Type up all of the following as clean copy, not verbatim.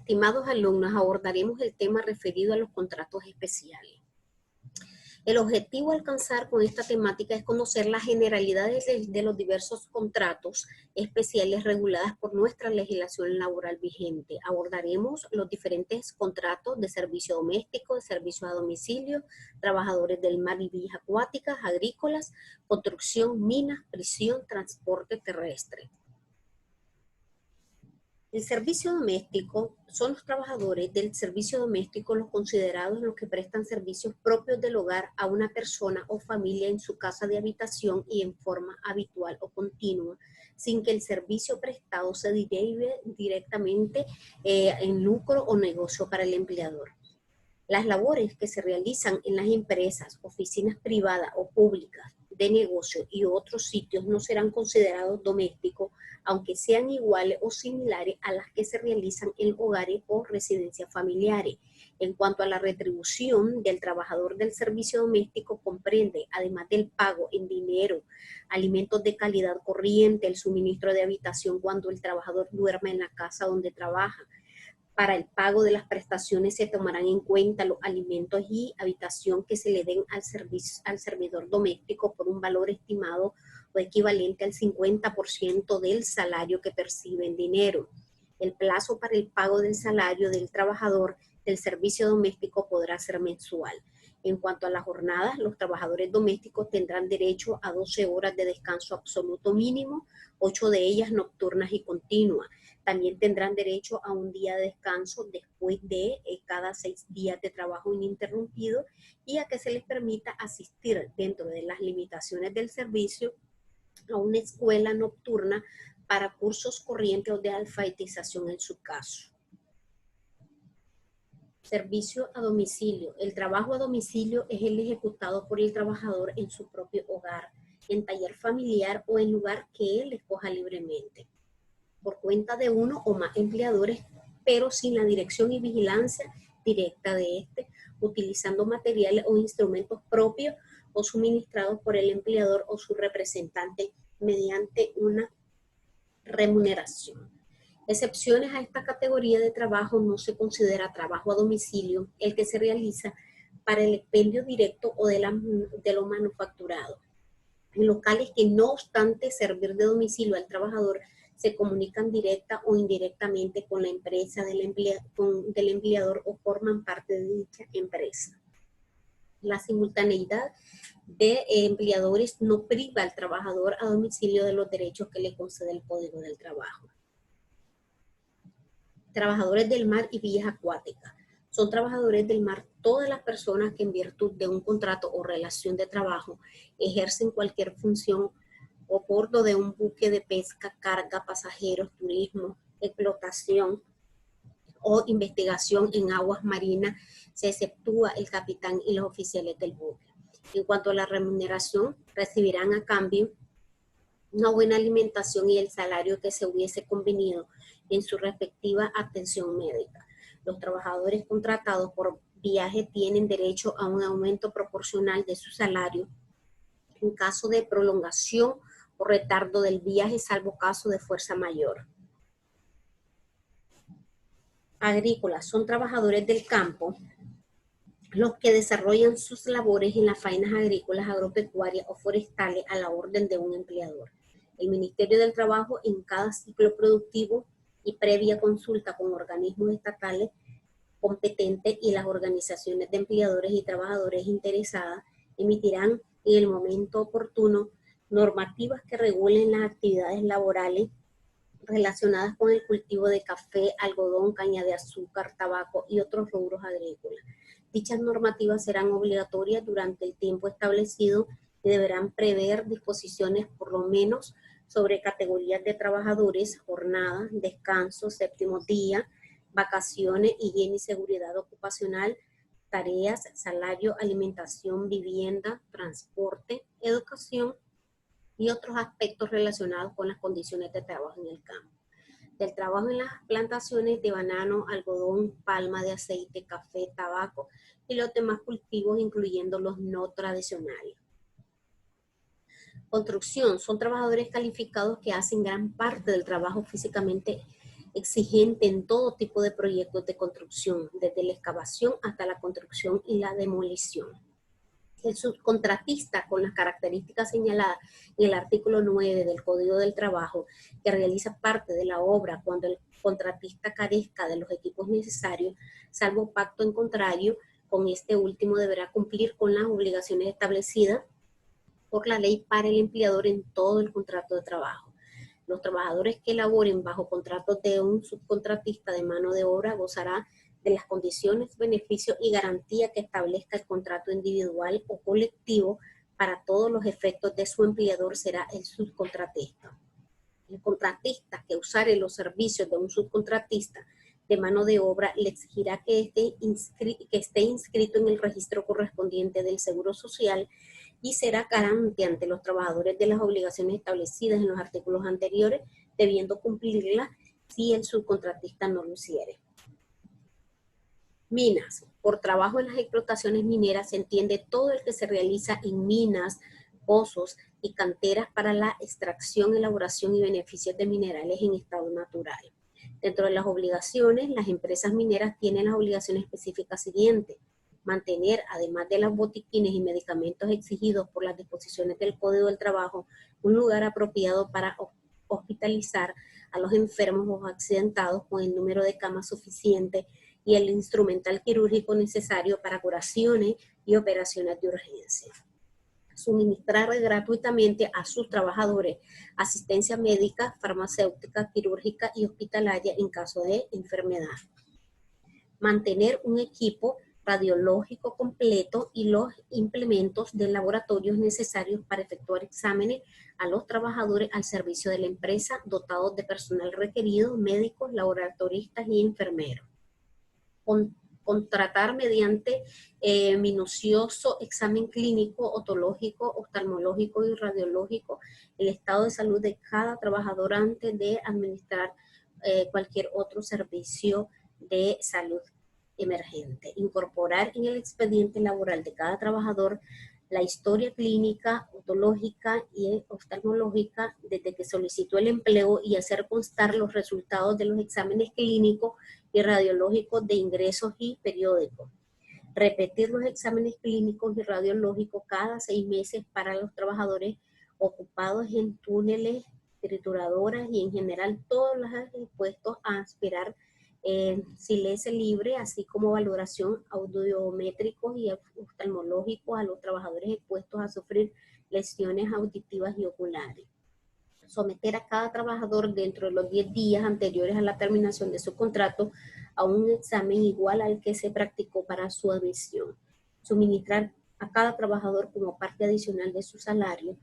estimados alumnos, abordaremos el tema referido a los contratos especiales. El objetivo a alcanzar con esta temática es conocer las generalidades de los diversos contratos especiales reguladas por nuestra legislación laboral vigente. Abordaremos los diferentes contratos de servicio doméstico, de servicio a domicilio, trabajadores del mar y vías acuáticas, agrícolas, construcción, minas, prisión, transporte terrestre. El servicio doméstico son los trabajadores del servicio doméstico los considerados los que prestan servicios propios del hogar a una persona o familia en su casa de habitación y en forma habitual o continua, sin que el servicio prestado se derive directamente en lucro o negocio para el empleador. Las labores que se realizan en las empresas, oficinas privadas o públicas de negocio y otros sitios no serán considerados domésticos, aunque sean iguales o similares a las que se realizan en hogares o residencias familiares. En cuanto a la retribución del trabajador del servicio doméstico, comprende, además del pago en dinero, alimentos de calidad corriente, el suministro de habitación cuando el trabajador duerme en la casa donde trabaja. Para el pago de las prestaciones se tomarán en cuenta los alimentos y habitación que se le den al servidor doméstico por un valor estimado o equivalente al 50% del salario que percibe en dinero. El plazo para el pago del salario del trabajador del servicio doméstico podrá ser mensual. En cuanto a las jornadas, los trabajadores domésticos tendrán derecho a 12 horas de descanso absoluto mínimo, 8 de ellas nocturnas y continuas. También tendrán derecho a un día de descanso después de cada 6 días de trabajo ininterrumpido y a que se les permita asistir dentro de las limitaciones del servicio a una escuela nocturna para cursos corrientes o de alfabetización en su caso. Servicio a domicilio. El trabajo a domicilio es el ejecutado por el trabajador en su propio hogar, en taller familiar o en lugar que él escoja libremente, por cuenta de uno o más empleadores, pero sin la dirección y vigilancia directa de este, utilizando materiales o instrumentos propios o suministrados por el empleador o su representante mediante una remuneración. Excepciones a esta categoría de trabajo: no se considera trabajo a domicilio el que se realiza para el expendio directo o de lo manufacturado. En locales que, no obstante servir de domicilio al trabajador, se comunican directa o indirectamente con la empresa del empleador o forman parte de dicha empresa. La simultaneidad de empleadores no priva al trabajador a domicilio de los derechos que le concede el Código del Trabajo. Trabajadores del mar y vías acuáticas. Son trabajadores del mar todas las personas que en virtud de un contrato o relación de trabajo ejercen cualquier función o bordo de un buque de pesca, carga, pasajeros, turismo, explotación o investigación en aguas marinas, se exceptúa el capitán y los oficiales del buque. En cuanto a la remuneración, recibirán a cambio una buena alimentación y el salario que se hubiese convenido en su respectiva atención médica. Los trabajadores contratados por viaje tienen derecho a un aumento proporcional de su salario en caso de prolongación o retardo del viaje, salvo caso de fuerza mayor. Agrícolas. Son trabajadores del campo los que desarrollan sus labores en las faenas agrícolas, agropecuarias o forestales a la orden de un empleador. El Ministerio del Trabajo, en cada ciclo productivo y previa consulta con organismos estatales competentes y las organizaciones de empleadores y trabajadores interesadas, emitirán en el momento oportuno normativas que regulen las actividades laborales relacionadas con el cultivo de café, algodón, caña de azúcar, tabaco y otros rubros agrícolas. Dichas normativas serán obligatorias durante el tiempo establecido y deberán prever disposiciones por lo menos sobre categorías de trabajadores, jornadas, descanso, séptimo día, vacaciones, higiene y seguridad ocupacional, tareas, salario, alimentación, vivienda, transporte, educación y otros aspectos relacionados con las condiciones de trabajo en el campo. Del trabajo en las plantaciones de banano, algodón, palma de aceite, café, tabaco y los demás cultivos, incluyendo los no tradicionales. Construcción. Son trabajadores calificados que hacen gran parte del trabajo físicamente exigente en todo tipo de proyectos de construcción, desde la excavación hasta la construcción y la demolición. El subcontratista, con las características señaladas en el artículo 9 del Código del Trabajo, que realiza parte de la obra cuando el contratista carezca de los equipos necesarios, salvo pacto en contrario, con este último deberá cumplir con las obligaciones establecidas por la ley para el empleador en todo el contrato de trabajo. Los trabajadores que laboren bajo contratos de un subcontratista de mano de obra gozarán de las condiciones, beneficios y garantía que establezca el contrato individual o colectivo. Para todos los efectos de su empleador será el subcontratista. El contratista que usare los servicios de un subcontratista de mano de obra le exigirá que esté inscrito en el registro correspondiente del Seguro Social y será garante ante los trabajadores de las obligaciones establecidas en los artículos anteriores, debiendo cumplirlas si el subcontratista no lo hiciere. Minas. Por trabajo en las explotaciones mineras se entiende todo el que se realiza en minas, pozos y canteras para la extracción, elaboración y beneficios de minerales en estado natural. Dentro de las obligaciones, las empresas mineras tienen las obligaciones específicas siguientes: mantener, además de los botiquines y medicamentos exigidos por las disposiciones del Código del Trabajo, un lugar apropiado para hospitalizar a los enfermos o accidentados con el número de camas suficiente y el instrumental quirúrgico necesario para curaciones y operaciones de urgencia. Suministrar gratuitamente a sus trabajadores asistencia médica, farmacéutica, quirúrgica y hospitalaria en caso de enfermedad. Mantener un equipo radiológico completo y los implementos de laboratorios necesarios para efectuar exámenes a los trabajadores al servicio de la empresa, dotados de personal requerido, médicos, laboratoristas y enfermeros. Contratar mediante minucioso examen clínico, otológico, oftalmológico y radiológico el estado de salud de cada trabajador antes de administrar cualquier otro servicio de salud emergente. Incorporar en el expediente laboral de cada trabajador la historia clínica, otológica y oftalmológica desde que solicitó el empleo y hacer constar los resultados de los exámenes clínicos y radiológicos de ingresos y periódicos. Repetir los exámenes clínicos y radiológicos cada 6 meses para los trabajadores ocupados en túneles, trituradoras y en general todos los expuestos a aspirar silencio libre, así como valoración audiométricos y oftalmológicos a los trabajadores expuestos a sufrir lesiones auditivas y oculares. Someter a cada trabajador dentro de los 10 días anteriores a la terminación de su contrato a un examen igual al que se practicó para su admisión. Suministrar a cada trabajador como parte adicional de su salario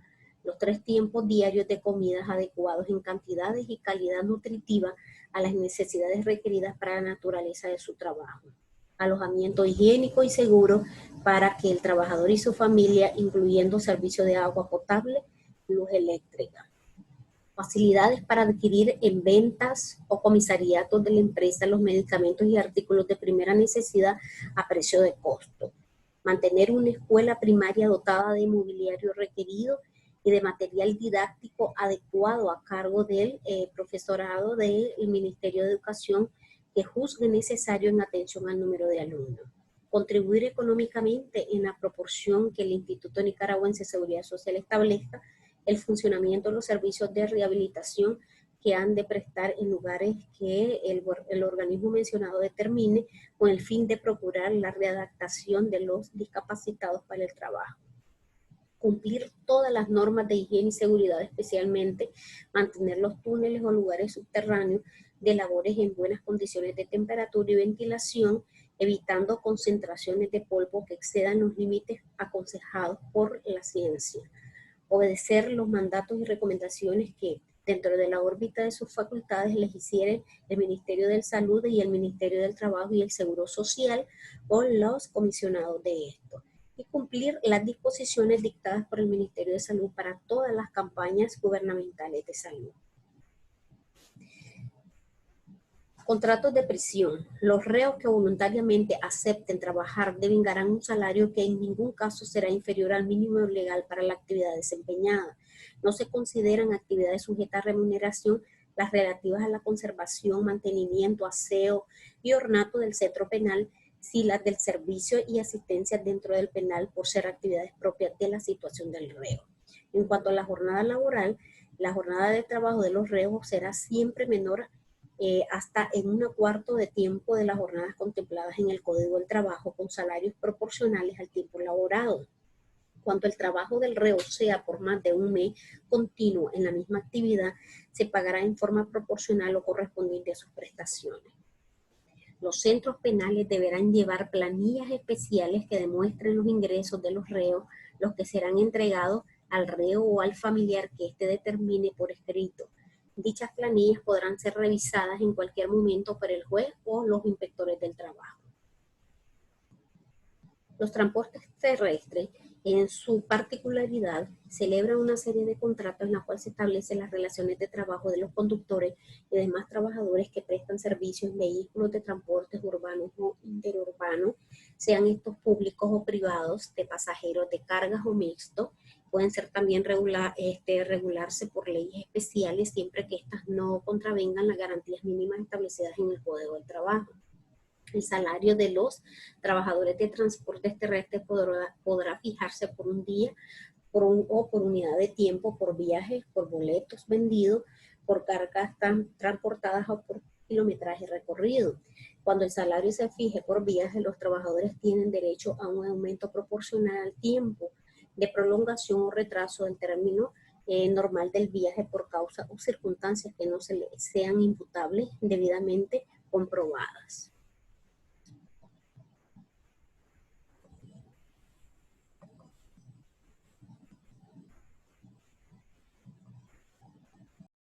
los 3 tiempos diarios de comidas adecuados en cantidades y calidad nutritiva a las necesidades requeridas para la naturaleza de su trabajo. Alojamiento higiénico y seguro para que el trabajador y su familia, incluyendo servicio de agua potable, luz eléctrica. Facilidades para adquirir en ventas o comisariatos de la empresa los medicamentos y artículos de primera necesidad a precio de costo. Mantener una escuela primaria dotada de mobiliario requerido y de material didáctico adecuado a cargo del profesorado del Ministerio de Educación que juzgue necesario en atención al número de alumnos. Contribuir económicamente en la proporción que el Instituto Nicaragüense de Seguridad Social establezca el funcionamiento de los servicios de rehabilitación que han de prestar en lugares que el organismo mencionado determine con el fin de procurar la readaptación de los discapacitados para el trabajo. Cumplir todas las normas de higiene y seguridad, especialmente mantener los túneles o lugares subterráneos de labores en buenas condiciones de temperatura y ventilación, evitando concentraciones de polvo que excedan los límites aconsejados por la ciencia. Obedecer los mandatos y recomendaciones que, dentro de la órbita de sus facultades, les hicieren el Ministerio de Salud y el Ministerio del Trabajo y el Seguro Social o los comisionados de esto. Y cumplir las disposiciones dictadas por el Ministerio de Salud para todas las campañas gubernamentales de salud. Contratos de prisión. Los reos que voluntariamente acepten trabajar deben ganar un salario que en ningún caso será inferior al mínimo legal para la actividad desempeñada. No se consideran actividades sujetas a remuneración las relativas a la conservación, mantenimiento, aseo y ornato del centro penal, si las del servicio y asistencia dentro del penal por ser actividades propias de la situación del reo. En cuanto a la jornada laboral, la jornada de trabajo de los reos será siempre menor hasta en un cuarto de tiempo de las jornadas contempladas en el Código del Trabajo, con salarios proporcionales al tiempo laborado. Cuando el trabajo del reo sea por más de un mes continuo en la misma actividad, se pagará en forma proporcional o correspondiente a sus prestaciones. Los centros penales deberán llevar planillas especiales que demuestren los ingresos de los reos, los que serán entregados al reo o al familiar que éste determine por escrito. Dichas planillas podrán ser revisadas en cualquier momento por el juez o los inspectores del trabajo. Los transportes terrestres, en su particularidad, celebran una serie de contratos en la cual se establecen las relaciones de trabajo de los conductores y demás trabajadores que prestan servicios en vehículos de transportes urbanos o interurbanos, sean estos públicos o privados, de pasajeros, de cargas o mixtos. Pueden ser también regularse por leyes especiales siempre que éstas no contravengan las garantías mínimas establecidas en el Código del Trabajo. El salario de los trabajadores de transportes terrestres podrá fijarse por un día o por unidad de tiempo, por viajes, por boletos vendidos, por cargas transportadas o por kilometraje recorrido. Cuando el salario se fije por viaje, los trabajadores tienen derecho a un aumento proporcional al tiempo de prolongación o retraso del término normal del viaje por causa o circunstancias que no sean imputables debidamente comprobadas.